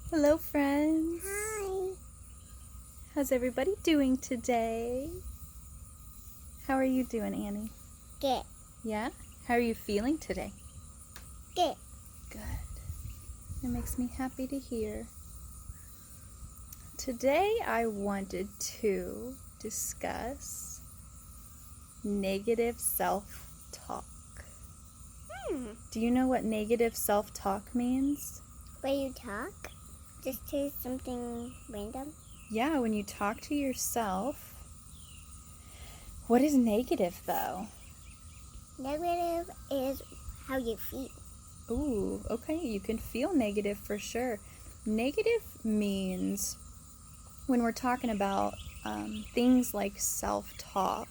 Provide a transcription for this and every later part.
Hello, friends. Hi. How's everybody doing today? How are you doing, Annie? Good. Yeah? How are you feeling today? Good. Good. It makes me happy to hear. Today I wanted to discuss negative self-talk. Do you know what negative self-talk means? When you talk, just do something random. Yeah, when you talk to yourself. What is negative, though? Negative is how you feel. Ooh, okay, you can feel negative for sure. Negative means when we're talking about things like self-talk,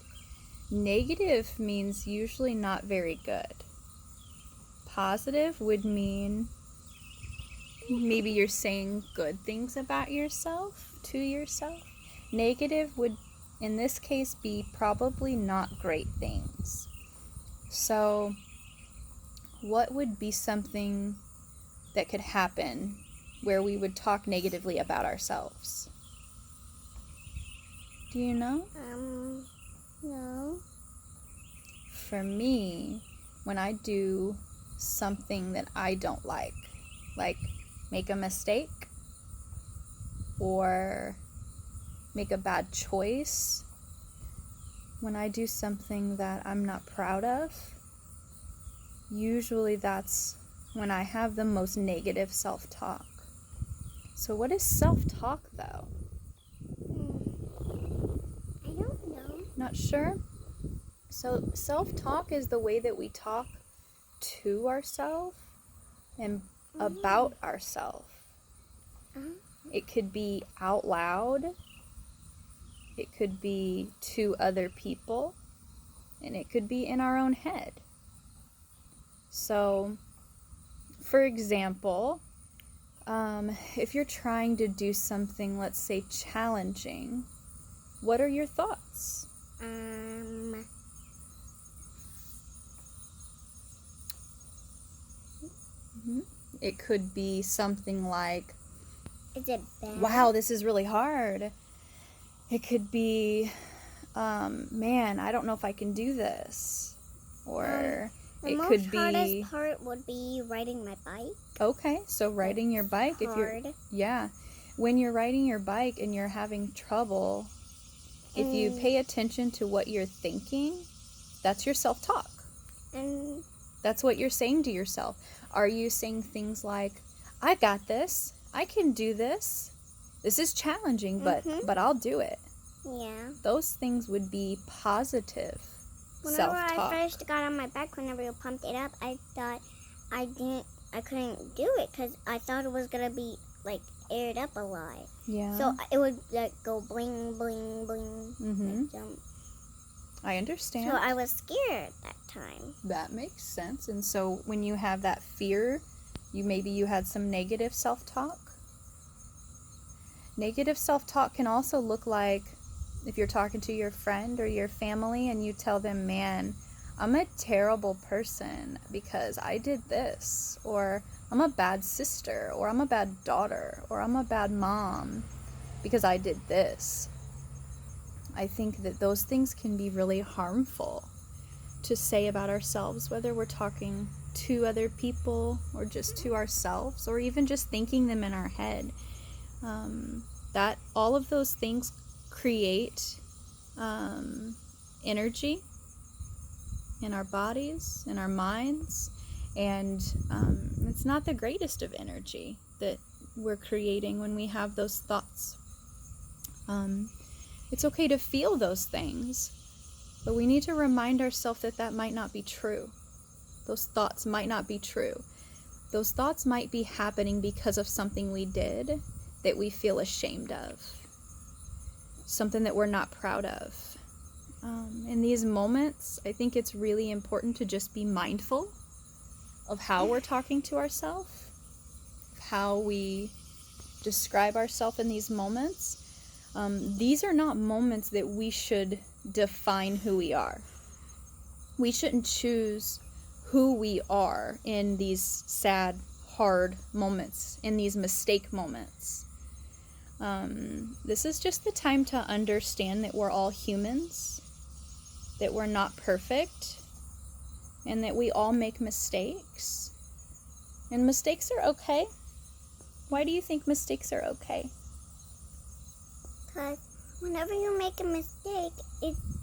negative means usually not very good. Positive would mean maybe you're saying good things about yourself to yourself. Negative would, in this case, be probably not great things. So, what would be something that could happen where we would talk negatively about ourselves? Do you know? No. For me, when I do something that I don't like make a mistake or make a bad choice, when I do something that I'm not proud of, usually that's when I have the most negative self-talk. So what is self-talk, though? I don't know. Not sure? So self-talk is the way that we talk to ourselves and about ourselves. It could be out loud. It could be to other people. And it could be in our own head. So, for example, if you're trying to do something, let's say, challenging, what are your thoughts? It could be something like, Is it bad? wow, this is really hard. It could be, man, I don't know if I can do this. Or it could be... The most hardest part would be riding my bike. Okay, so riding your bike, hard. When you're riding your bike and you're having trouble, if you pay attention to what you're thinking, that's your self-talk. And that's what you're saying to yourself. Are you saying things like, I got this, I can do this, this is challenging, but I'll do it. Yeah. Those things would be positive self-talk. Whenever I first got on my bike, whenever you pumped it up, I thought I couldn't do it because I thought it was gonna be like aired up a lot. Yeah. So it would like go bling bling bling. Like jump. I understand. So I was scared that time. That makes sense. And so when you have that fear, you had some negative self-talk. Negative self-talk can also look like if you're talking to your friend or your family and you tell them, man, I'm a terrible person because I did this, or I'm a bad sister, or I'm a bad daughter, or I'm a bad mom because I did this. I think that those things can be really harmful to say about ourselves, whether we're talking to other people or just to ourselves, or even just thinking them in our head. That all of those things create energy in our bodies, in our minds, and it's not the greatest of energy that we're creating when we have those thoughts. It's okay to feel those things, but we need to remind ourselves that that might not be true. Those thoughts might not be true. Those thoughts might be happening because of something we did that we feel ashamed of, something that we're not proud of. In these moments, I think it's really important to just be mindful of how we're talking to ourselves, how we describe ourselves in these moments. These are not moments that we should define who we are. We shouldn't choose who we are in these sad, hard moments, in these mistake moments. This is just the time to understand that we're all humans, that we're not perfect, and that we all make mistakes. And mistakes are okay. Why do you think mistakes are okay? Because whenever you make a mistake,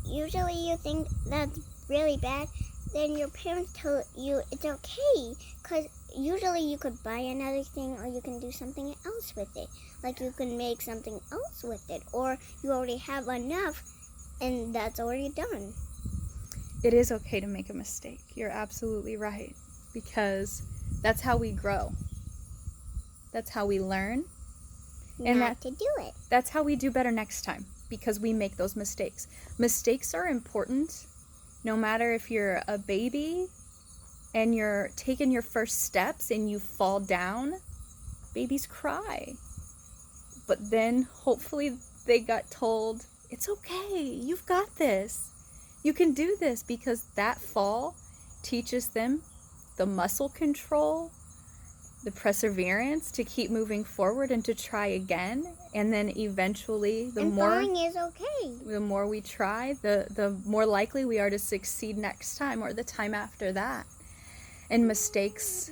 usually you think that's really bad. Then your parents tell you it's okay. Because usually you could buy another thing, or you can do something else with it. Like you can make something else with it. Or you already have enough, and that's already done. It is okay to make a mistake. You're absolutely right. Because that's how we grow. That's how we learn. And Not to do it. That's how we do better next time, because we make those mistakes. Mistakes are important, no matter if you're a baby and you're taking your first steps and you fall down. Babies cry. But then hopefully they got told, it's okay, you've got this. You can do this, because that fall teaches them the muscle control, the perseverance to keep moving forward and to try again. And then eventually, falling is okay. The more we try, the more likely we are to succeed next time, or the time after that. And mistakes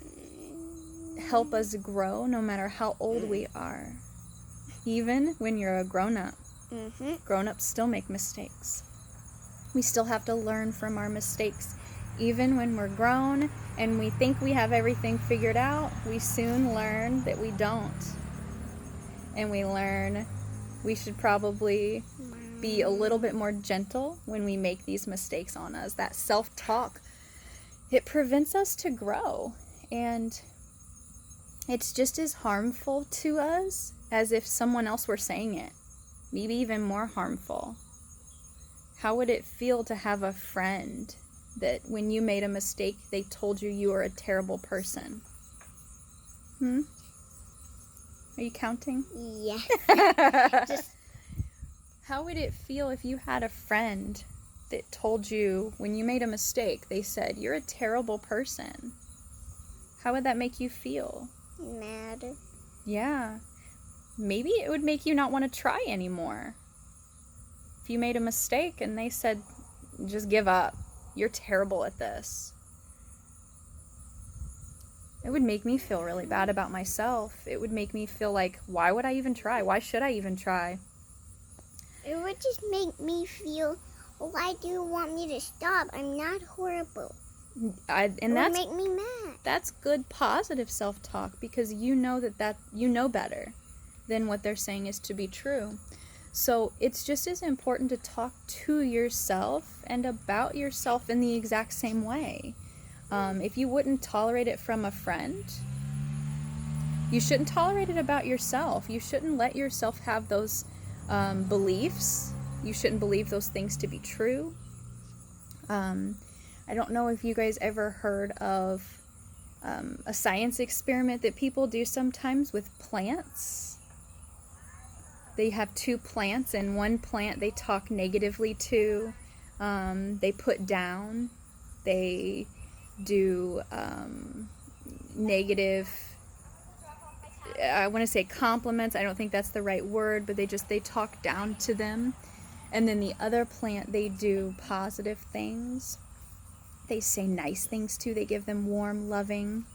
help us grow no matter how old we are. Even when you're a grown-up. Grown-ups still make mistakes. We still have to learn from our mistakes. Even when we're grown and we think we have everything figured out, we soon learn that we don't. And we learn we should probably be a little bit more gentle when we make these mistakes on us. That self-talk, it prevents us to grow. And it's just as harmful to us as if someone else were saying it. Maybe even more harmful. How would it feel to have a friend that when you made a mistake, they told you you were a terrible person? Are you counting? Yeah. How would it feel if you had a friend that told you when you made a mistake, they said, you're a terrible person? How would that make you feel? Mad. Yeah. Maybe it would make you not want to try anymore. If you made a mistake and they said, just give up. You're terrible at this. It would make me feel really bad about myself. It would make me feel like, why would I even try? Why should I even try? It would just make me feel, why do you want me to stop? I'm not horrible. It would make me mad. That's good positive self-talk, because you know that you know better than what they're saying is to be true. So it's just as important to talk to yourself and about yourself in the exact same way. If you wouldn't tolerate it from a friend, you shouldn't tolerate it about yourself. You shouldn't let yourself have those beliefs. You shouldn't believe those things to be true. I don't know if you guys ever heard of a science experiment that people do sometimes with plants. They have two plants, and one plant they talk negatively to, they put down, they do negative, I want to say compliments, I don't think that's the right word, but they talk down to them. And then the other plant, they do positive things. They say nice things too. They give them warm, loving.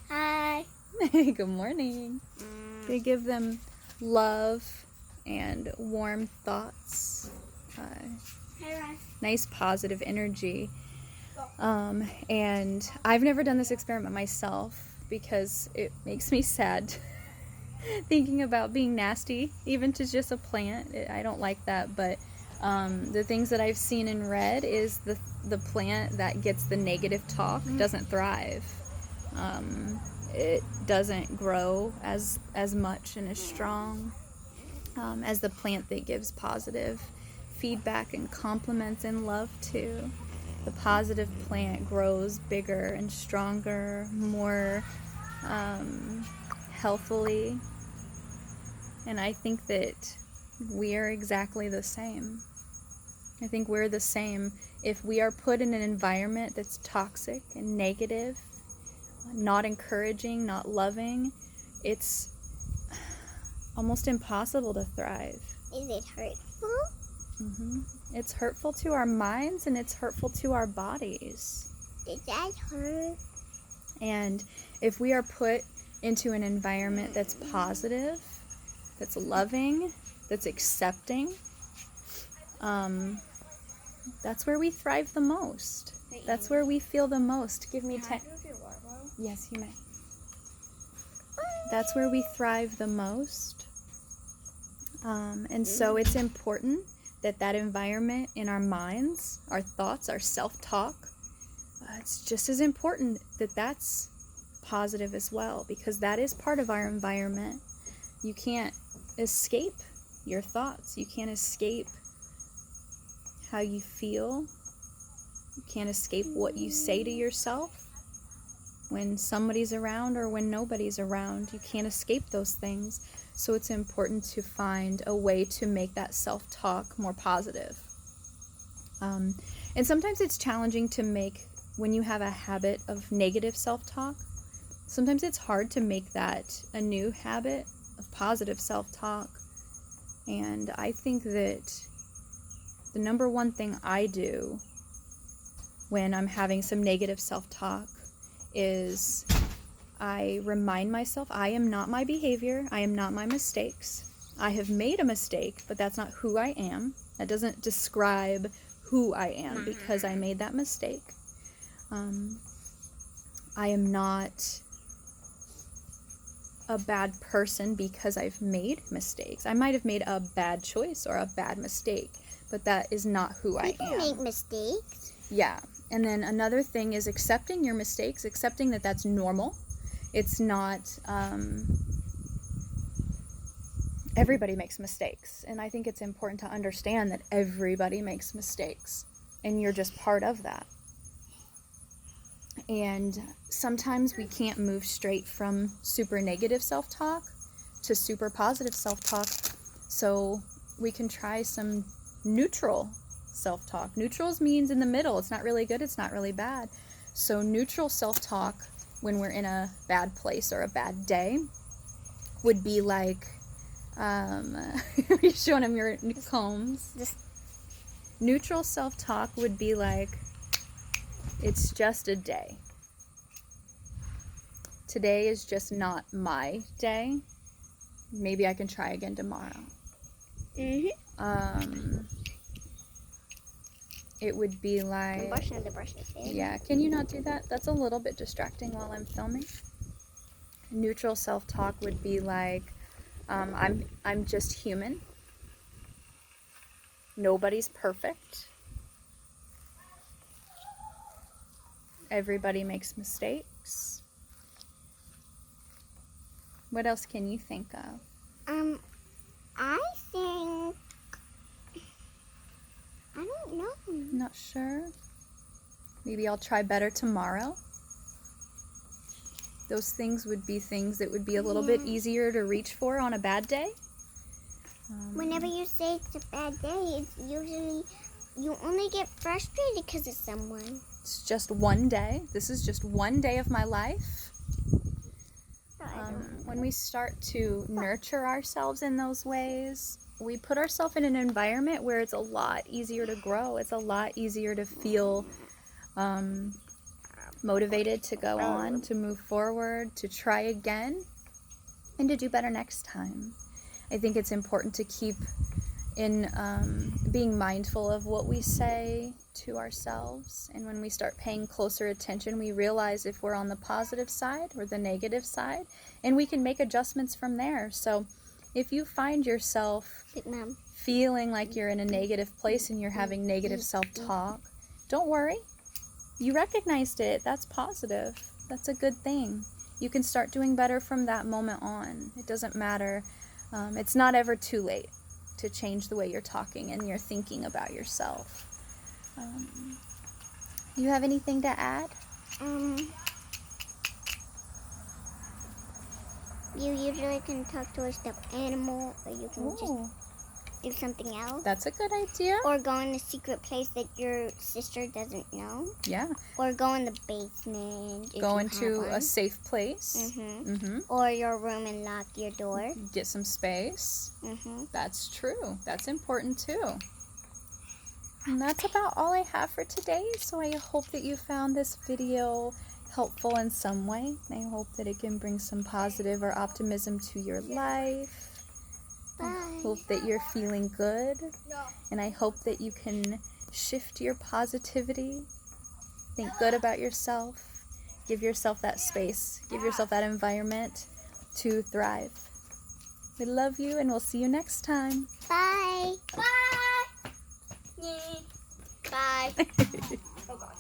Hi. Good morning. They give them love and warm thoughts. Nice positive energy. And I've never done this experiment myself because it makes me sad thinking about being nasty, even to just a plant. I don't like that, but the things that I've seen and read is the plant that gets the negative talk doesn't thrive. It doesn't grow as much and as strong as the plant that gives positive feedback and compliments and love to. The positive plant grows bigger and stronger, more healthily. And I think that we are exactly the same. I think we're the same. If we are put in an environment that's toxic and negative, not encouraging, not loving, it's almost impossible to thrive. Is it hurtful? It's hurtful to our minds and it's hurtful to our bodies. Does that hurt? And if we are put into an environment that's positive, that's loving, that's accepting, that's where we thrive the most. That's where we feel the most. Give me 10. Yes, you may. That's where we thrive the most. And so it's important that environment in our minds, our thoughts, our self-talk, it's just as important that that's positive as well, because that is part of our environment. You can't escape your thoughts. You can't escape how you feel. You can't escape what you say to yourself when somebody's around or when nobody's around. You can't escape those things. So it's important to find a way to make that self-talk more positive. And sometimes it's challenging to make, when you have a habit of negative self-talk, sometimes it's hard to make that a new habit of positive self-talk. And I think that the number one thing I do when I'm having some negative self-talk is I remind myself I am not my behavior, I am not my mistakes. I have made a mistake, but that's not who I am. That doesn't describe who I am because I made that mistake. I am not a bad person because I've made mistakes. I might have made a bad choice or a bad mistake, but that is not who I am. People make mistakes. Yeah. And then another thing is accepting your mistakes, accepting that that's normal. It's not, everybody makes mistakes. And I think it's important to understand that everybody makes mistakes. And you're just part of that. And sometimes we can't move straight from super negative self-talk to super positive self-talk. So we can try some neutral self-talk. Neutral means in the middle. It's not really good, it's not really bad. So neutral self-talk when we're in a bad place or a bad day would be like, are you showing them your combs? Neutral self-talk would be like, it's just a day. Today is just not my day. Maybe I can try again tomorrow. It would be like, yeah, can you not do that? That's a little bit distracting while I'm filming. Neutral self-talk would be like, I'm just human. Nobody's perfect. Everybody makes mistakes. What else can you think of? I think, I don't know. Not sure. Maybe I'll try better tomorrow. Those things would be things that would be a little bit easier to reach for on a bad day. Whenever you say it's a bad day, it's usually, you only get frustrated because of someone. It's just one day. This is just one day of my life. When we start to nurture ourselves in those ways, we put ourselves in an environment where it's a lot easier to grow. It's a lot easier to feel motivated to go on, to move forward, to try again, and to do better next time. I think it's important to keep in being mindful of what we say to ourselves. And when we start paying closer attention, we realize if we're on the positive side or the negative side, and we can make adjustments from there. So if you find yourself feeling like you're in a negative place and you're having negative self-talk, don't worry. You recognized it. That's positive. That's a good thing. You can start doing better from that moment on. It doesn't matter. It's not ever too late to change the way you're talking and you're thinking about yourself. You have anything to add? You usually can talk to a stuffed animal, or you can just do something else. That's a good idea. Or go in a secret place that your sister doesn't know. Yeah. Or go in the basement. Go into a safe place. Or your room and lock your door. Get some space. That's true. That's important too. And that's about all I have for today. So I hope that you found this video helpful in some way. I hope that it can bring some positive or optimism to your life. Bye. I hope that you're feeling good. And I hope that you can shift your positivity. Think good about yourself. Give yourself that space. Give yourself that environment to thrive. We love you, and we'll see you next time. Bye. Bye. Bye. Oh, God.